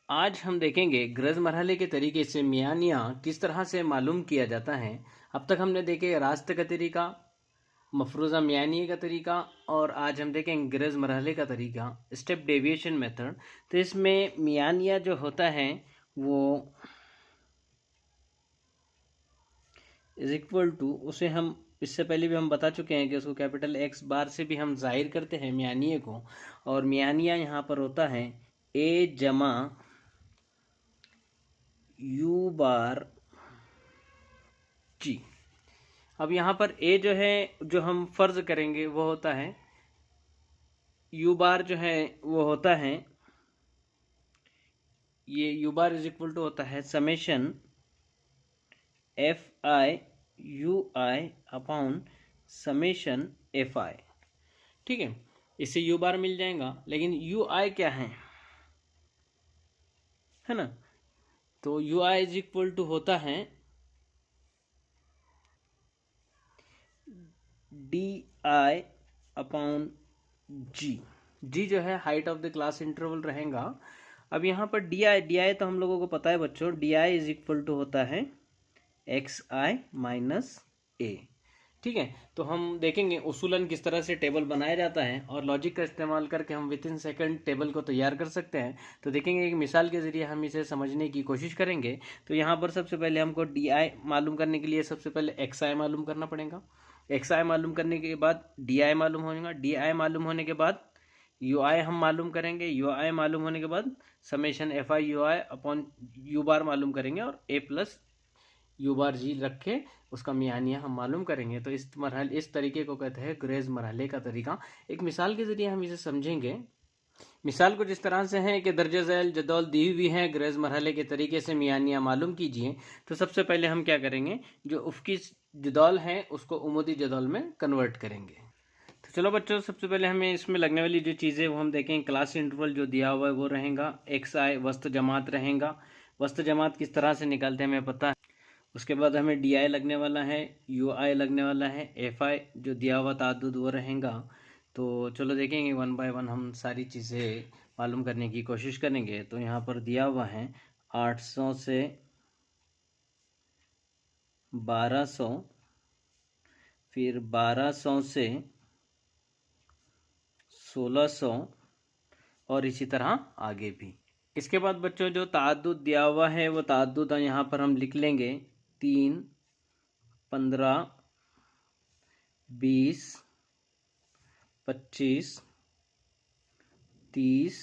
आज हम देखेंगे गरज मरहले के तरीके से मियानिया किस तरह से मालूम किया जाता है। अब तक हमने देखे रास्त का तरीका, मफरूज़ा मियानिया का तरीका, और आज हम देखेंगे गरज मरहले का तरीका, स्टेप डेविएशन मेथड। तो इसमें मियानिया जो होता है वो इज इक्वल टू, उसे हम इससे पहले भी हम बता चुके हैं कि उसको कैपिटल एक्स बार से भी हम जाहिर करते हैं मियानिया को। और मियानिया यहाँ पर होता है ए जमा यू बार जी। अब यहाँ पर ए जो है, जो हम फर्ज करेंगे वो होता है, यू बार जो है वो होता है, ये u bar is equal to होता है summation F I you I upon summation F i. ठीक है, इससे यू बार मिल जाएगा, लेकिन यू आई क्या है ना। तो u i is equal to होता है डी आई अपॉन जी। जी जो है height of the class interval रहेगा। अब यहाँ पर डी आई तो हम लोगों को पता है बच्चों, d i is equal to होता है एक्स आई माइनस ए। ठीक है, तो हम देखेंगे उसूलन किस तरह से टेबल बनाया जाता है, और लॉजिक का इस्तेमाल करके हम विद इन सेकंड टेबल को तैयार कर सकते हैं। तो देखेंगे एक मिसाल के ज़रिए हम इसे समझने की कोशिश करेंगे। तो यहाँ पर सबसे पहले हमको डी आई मालूम करने के लिए सबसे पहले एक्स आई मालूम करना पड़ेगा। एक्स आई मालूम करने के बाद डी आई मालूम होगा। डी आई मालूम होने के बाद यू आई हम मालूम करेंगे। यू आई मालूम होने के बाद summation F I you I upon U bar मालूम करेंगे, और ए प्लस यू बार जी रख के उसका मियानिया हम मालूम करेंगे। तो इस तरीके को कहते हैं ग्रेज मरहले का तरीका। एक मिसाल के ज़रिए हम इसे समझेंगे। मिसाल कुछ इस तरह से है कि दर्ज झैल जदौल दी हुई है, ग्रेज मरहले के तरीके से मियानिया मालूम कीजिए। तो सबसे पहले हम क्या करेंगे, जो उफ़की जदौल है उसको उमूदी जदौल में कन्वर्ट करेंगे। तो चलो बच्चों, सबसे पहले हमें इसमें लगने वाली जो चीज़ें वो हम देखें। क्लास इंटरवल जो दिया हुआ है वो रहेगा एक्स आई, वस्त जमात रहेगा। वस्त जमात किस तरह से निकालते हैं हमें पता है। उसके बाद हमें डी आई लगने वाला है, यू आई लगने वाला है, एफ आई जो दिया हुआ ताद्दुद वो रहेगा। तो चलो देखेंगे वन बाय वन हम सारी चीज़ें मालूम करने की कोशिश करेंगे। तो यहाँ पर दिया हुआ है 800 से 1200, फिर 1200 से 1600, और इसी तरह आगे भी। इसके बाद बच्चों जो ताद्दुद दिया हुआ है वो ताद्दुद यहाँ पर हम लिख लेंगे 3, 15, 20, 25, 30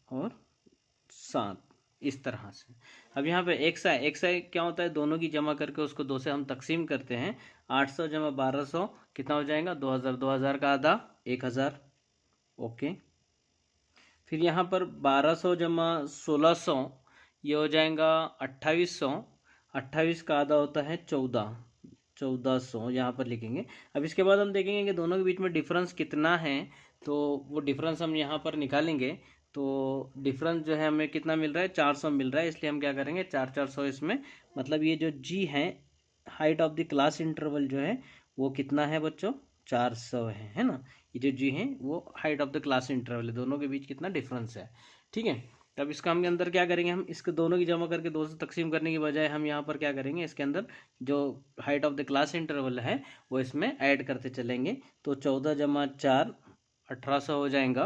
और 7, इस तरह से। अब यहाँ पे एक्स आई क्या होता है, दोनों की जमा करके उसको 2 से हम तकसीम करते हैं। 800 जमा 1200 कितना हो जाएगा, 2000। 2000 का आधा 1000। ओके, फिर यहाँ पर 1200 जमा 1600 ये हो जाएगा 2800। 28 का आधा होता है 1400 यहाँ पर लिखेंगे। अब इसके बाद हम देखेंगे कि दोनों के बीच में डिफरेंस कितना है, तो वो डिफरेंस हम यहाँ पर निकालेंगे। तो डिफरेंस जो है हमें कितना मिल रहा है, 400 मिल रहा है। इसलिए हम क्या करेंगे, 400 इसमें, मतलब ये जो जी है height of the class interval जो है वो कितना है बच्चों, 400 है ना। ये जो जी है वो height of the class interval है, दोनों के बीच कितना डिफरेंस है। ठीक है, तब इसका हम अंदर क्या करेंगे, हम इसके दोनों की जमा करके 2 से तकसीम करने की बजाय हम यहाँ पर क्या करेंगे, इसके अंदर जो height of the class interval है वो इसमें ऐड करते चलेंगे। तो 14 जमा 4 1800 हो जाएगा।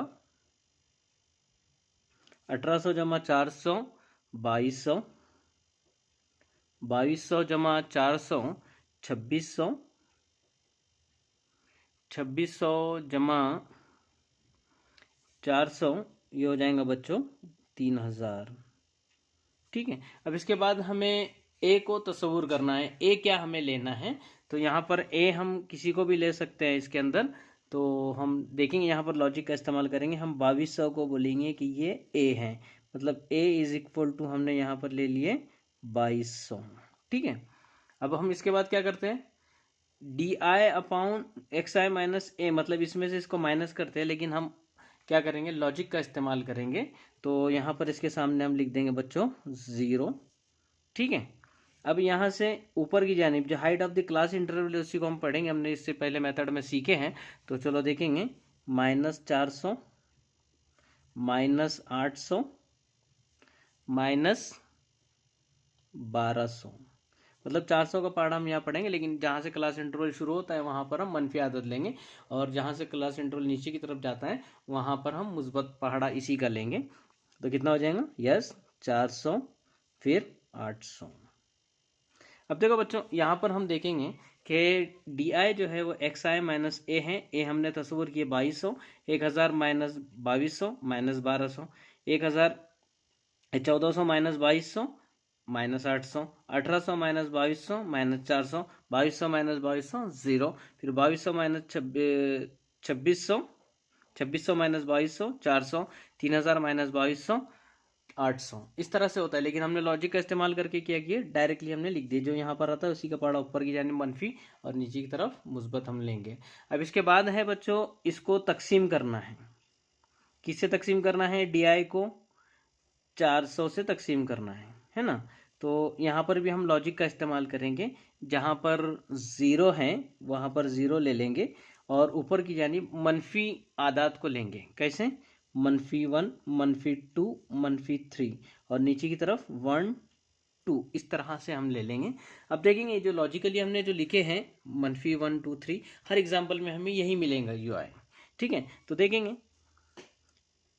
1800 जमा 400 2200। 2200 जमा 400 2600। 2600 जमा 400 ये हो जाएगा बच्चों 3000। ठीक है, अब इसके बाद हमें ए को तस्वुर करना है। ए क्या हमें लेना है, तो यहाँ पर ए हम किसी को भी ले सकते हैं इसके अंदर। तो हम देखेंगे यहाँ पर लॉजिक का इस्तेमाल करेंगे। हम 2200 को बोलेंगे कि ये ए है, मतलब ए इज इक्वल टू हमने यहाँ पर ले लिए 2200। ठीक है, अब हम इसके बाद क्या करते हैं, D I upon X I minus A, मतलब इसमें से इसको माइनस करते हैं, लेकिन हम क्या करेंगे, लॉजिक का इस्तेमाल करेंगे। तो यहाँ पर इसके सामने हम लिख देंगे बच्चों 0। ठीक है, अब यहाँ से ऊपर की जानिब जो height of the class interval है उसी को हम पढ़ेंगे, हमने इससे पहले मेथड में सीखे हैं। तो चलो देखेंगे -400 -800 माइनस 1200, मतलब 400 का पहाड़ा हम यहाँ पढ़ेंगे, लेकिन जहाँ से क्लास इंटरवल शुरू होता है वहाँ पर हम मनफी आदत लेंगे, और जहाँ से क्लास इंटरवल नीचे की तरफ जाता है वहाँ पर हम मुस्बत पहाड़ा इसी का लेंगे। तो कितना हो जाएगा? यस 400 फिर 800। अब देखो बच्चों, यहाँ पर हम देखेंगे कि डी आई जो है वो एक्स आई माइनस ए है। ए हमने तस्वुर किए 2200, 1000 minus 2200 minus 1200, 1000 1400 minus 2200 minus 800, 1800 minus 2200 minus 400, 2200 minus 2200 0, फिर 2200 माइनस 2600, 2600 माइनस 2200 400, 3000 माइनस 2200 800। इस तरह से होता है, लेकिन हमने लॉजिक का इस्तेमाल करके क्या किया, डायरेक्टली हमने लिख दिया। जो यहाँ पर आता है उसी का पहाड़ा ऊपर की जानिब मनफी और नीचे की तरफ मुस्बत हम लेंगे। अब इसके बाद है बच्चों, इसको तकसीम करना है। किससे तकसीम करना है? डी आई को 400 से तकसीम करना है ना। तो यहाँ पर भी हम लॉजिक का इस्तेमाल करेंगे। जहाँ पर ज़ीरो है वहाँ पर ज़ीरो ले लेंगे और ऊपर की जानिब मनफी आदात को लेंगे। कैसे? -1, -2, -3, और नीचे की तरफ 1 2, इस तरह से हम ले लेंगे। अब देखेंगे जो लॉजिकली हमने जो लिखे हैं -1 2 3, हर एग्जाम्पल में हमें यही मिलेगा यू आई। ठीक है, तो देखेंगे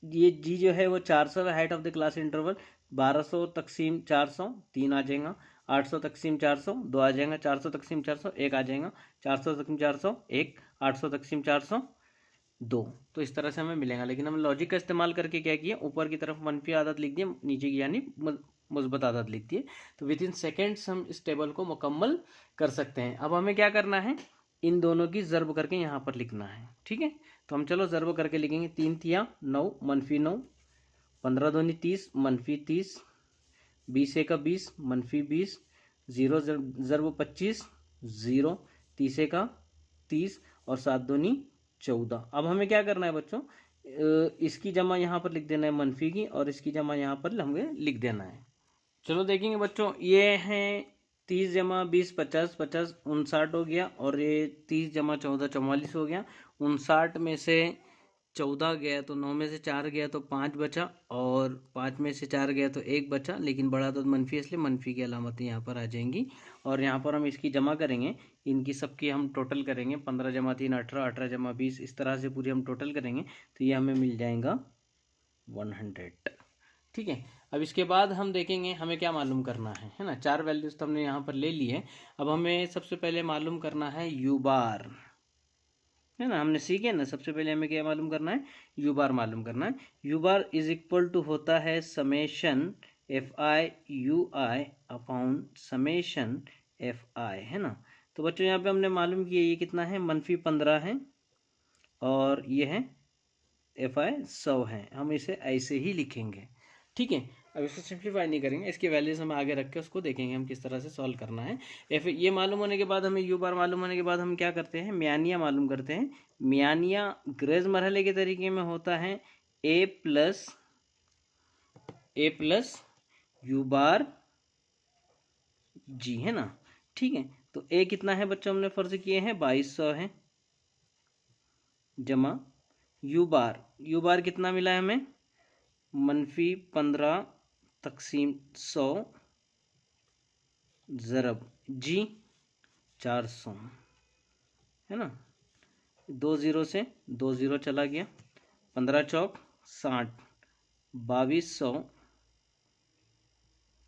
ये जी जो है वो 400 है, height of the class interval. 1200 तकसीम 400 3 आ जाएगा, 800 तकसीम 400 2 आ जाएगा, 400 तकसीम 400 1 आ जाएगा, 400 तकसीम 400 1, 800 तकसीम 400 2। तो इस तरह से हमें मिलेगा। लेकिन हम लॉजिक का इस्तेमाल करके क्या किया, ऊपर की तरफ मनफी आदत लिख दिए, नीचे की यानी मुस्बत आदत लिख दिए। तो विद इन सेकेंड्स हम इस टेबल को मुकम्मल कर सकते हैं। अब हमें क्या करना है, इन दोनों की ज़र्ब करके यहाँ पर लिखना है। ठीक है, तो हम चलो ज़र्ब करके लिखेंगे। 3 तिया 9, -9, 15 दूनी 30, -30, 20 एका 20, -20, 0 ज़र्ब 25 0, 30 एका 30 और 7 दूनी 14। अब हमें क्या करना है बच्चों, इसकी जमा यहाँ पर लिख देना है मनफी की, और इसकी जमा यहाँ पर हमें लिख देना है। चलो देखेंगे बच्चों, ये हैं 30 जमा 20 50, 50 59 हो गया, और ये 30 जमा 14 44 हो गया। 59 में से 14 गया तो 9 में से 4 गया तो 5 बचा, और 5 में से 4 गया तो 1 बचा, लेकिन बड़ा तो मनफी, इसलिए मनफी की अलामतें यहाँ पर आ जाएंगी। और यहाँ पर हम इसकी जमा करेंगे, इनकी सबकी हम टोटल करेंगे। 15 जमा 3 18, 18 जमा 20, इस तरह से पूरी हम टोटल करेंगे तो ये हमें मिल जाएगा 100। ठीक है, अब इसके बाद हम देखेंगे हमें क्या मालूम करना है ना। 4 वैल्यूज तो हमने यहाँ पर ले ली है। अब हमें सबसे पहले मालूम करना है यू बार, है ना। हमने सीखे ना, सबसे पहले हमें क्या मालूम करना है, यू बार मालूम करना है। U bar is equal to होता है summation F I you I upon summation F i, है ना। तो बच्चों यहाँ पे हमने मालूम किया ये कितना है, -15 है, और ये है एफ आई 100 है। हम इसे ऐसे ही लिखेंगे। ठीक है, अब इसको सिंप्लीफाई नहीं करेंगे, इसकी वैल्यूज हम आगे रख के उसको देखेंगे हम किस तरह से सॉल्व करना है। एफ ये मालूम होने के बाद, हमें यू बार मालूम होने के बाद हम क्या करते हैं, मियानिया मालूम करते हैं। मियानिया ग्रेज मरहले के तरीके में होता है ए प्लस यू बार जी, है ना। ठीक है, तो ए कितना है बच्चों, हमने फर्ज किए हैं 2200 है, जमा यू बार कितना मिला है हमें, -15 तकसीम 100 ज़रब जी 400, है ना। 2 0 से 2 0 चला गया, 15 चौक 60, 2200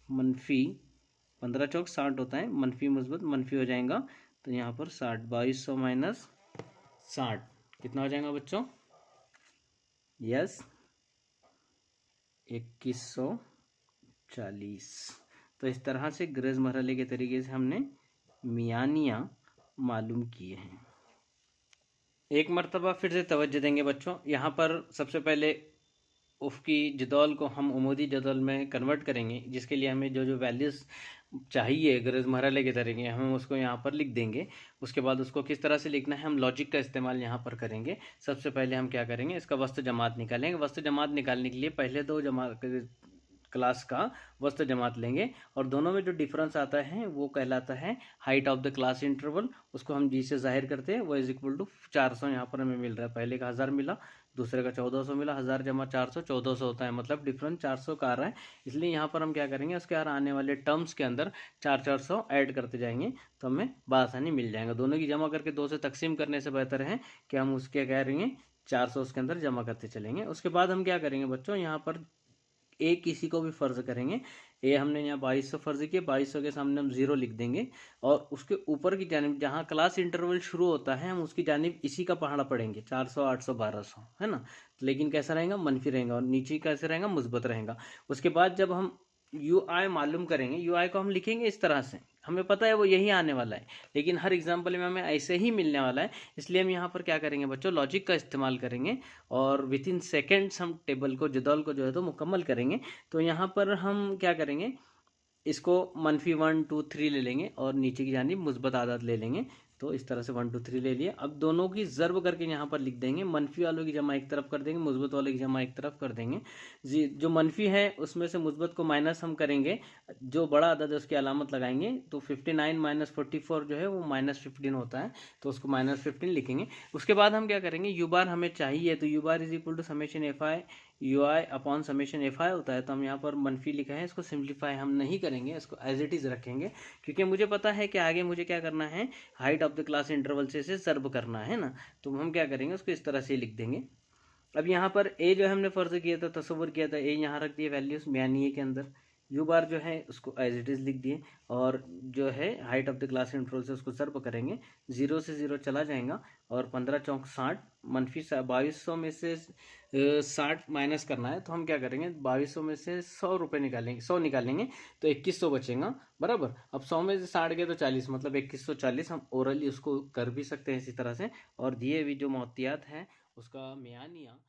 मनफी 15 चौक 60 होता है, मनफी मुस्बत मनफी हो जाएगा, तो यहाँ पर 60, 2200 माइनस 60 कितना हो जाएगा बच्चों, यस 2140। तो इस तरह से ग्रेज मरहले के तरीके से हमने मियानिया मालूम किए हैं। एक मरतबा फिर से तवज्जो देंगे बच्चों, यहाँ पर सबसे पहले उफ़की जदौल को हम उमूदी जदौल में कन्वर्ट करेंगे, जिसके लिए हमें जो जो वैल्यूज़ चाहिए ग्रेज मरहले के तरीके हम उसको यहाँ पर लिख देंगे। उसके बाद उसको किस तरह से लिखना है, हम लॉजिक का इस्तेमाल यहाँ पर करेंगे। सबसे पहले हम क्या करेंगे, इसका वस्त जमात निकालेंगे। वस्त जमात निकालने के लिए पहले दो क्लास का वस्त जमात लेंगे, और दोनों में जो डिफरेंस आता है वो कहलाता है height of the class interval. उसको हम जी से जाहिर करते हैं, वो इज इक्वल टू 400 यहाँ पर हमें मिल रहा है। पहले का 1000 मिला, दूसरे का 1400 मिला, 1000 जमा 400 1400 होता है, मतलब डिफरेंस 400 का आ रहा है। इसलिए यहाँ पर हम क्या करेंगे, उसके आने वाले टर्म्स के अंदर 400 ऐड करते जाएंगे तो हमें बआसानी मिल जाएगा। दोनों की जमा करके 2 से तकसीम करने से बेहतर है कि हम उसके कह रहे हैं 400 उसके अंदर जमा करते चलेंगे। उसके बाद हम क्या करेंगे बच्चों, यहाँ पर ए किसी को भी फर्ज करेंगे। ए हमने यहाँ 2200 फर्ज किया, 2200 के सामने हम 0 लिख देंगे और उसके ऊपर की जानिब जहाँ क्लास इंटरवल शुरू होता है हम उसकी जानिब इसी का पहाड़ा पढ़ेंगे, 400 800 1200 है ना। लेकिन कैसा रहेगा, मनफी रहेगा, और नीचे कैसे रहेगा, मुस्बत रहेगा। उसके बाद जब हम यू आई मालूम करेंगे, यू आई को हम लिखेंगे इस तरह से, हमें पता है वो यही आने वाला है, लेकिन हर एग्जाम्पल में हमें ऐसे ही मिलने वाला है। इसलिए हम यहाँ पर क्या करेंगे बच्चों, लॉजिक का इस्तेमाल करेंगे और विद इन सेकेंड्स हम टेबल को, जदौल को जो है तो मुकम्मल करेंगे। तो यहाँ पर हम क्या करेंगे, इसको मनफी 1 2 3 ले लेंगे और नीचे की जानिब मुस्बत आदाद ले लेंगे। तो इस तरह से 1 2 3 ले लिए। अब दोनों की ज़र्ब करके यहाँ पर लिख देंगे, मनफी वालों की जमा एक तरफ कर देंगे, मुस्बत वालों की जमा एक तरफ कर देंगे। जो मनफी है उसमें से मुस्बत को माइनस हम करेंगे, जो बड़ा अदद है उसकी अलामत लगाएंगे। तो 59 माइनस 44 जो है वो -15 होता है, तो उसको -15 लिखेंगे। उसके बाद हम क्या करेंगे, यू बार हमें चाहिए, तो u bar is equal to summation F I you I upon summation F i होता है। तो हम यहाँ पर मनफी लिखा है, इसको सिंप्लीफाई हम नहीं करेंगे, इसको एज इट इज़ रखेंगे, क्योंकि मुझे पता है कि आगे मुझे क्या करना है, height of the class interval से इसे सर्व करना है ना। तो हम क्या करेंगे, उसको इस तरह से लिख देंगे। अब यहाँ पर ए जो हमने फर्ज किया था, तस्वर किया था, ए यहाँ रख दिए वैल्यूज बयानिए के अंदर। यू बार जो है उसको एज इट इज़ लिख दिए, और जो है height of the class interval से उसको सर्व करेंगे। 0 से 0 चला जाएगा और 15 चौक 60, मनफी 2200 में से 60 माइनस करना है। तो हम क्या करेंगे, 2200 में से 100 रुपये निकालेंगे, 100 निकालेंगे तो 2100 बचेगा बराबर। अब 100 में से 60 गए तो 40, मतलब 2140। हम ओरली उसको कर भी सकते हैं इसी तरह से, और दिए हुई जो मोहतियात हैं उसका मियानिया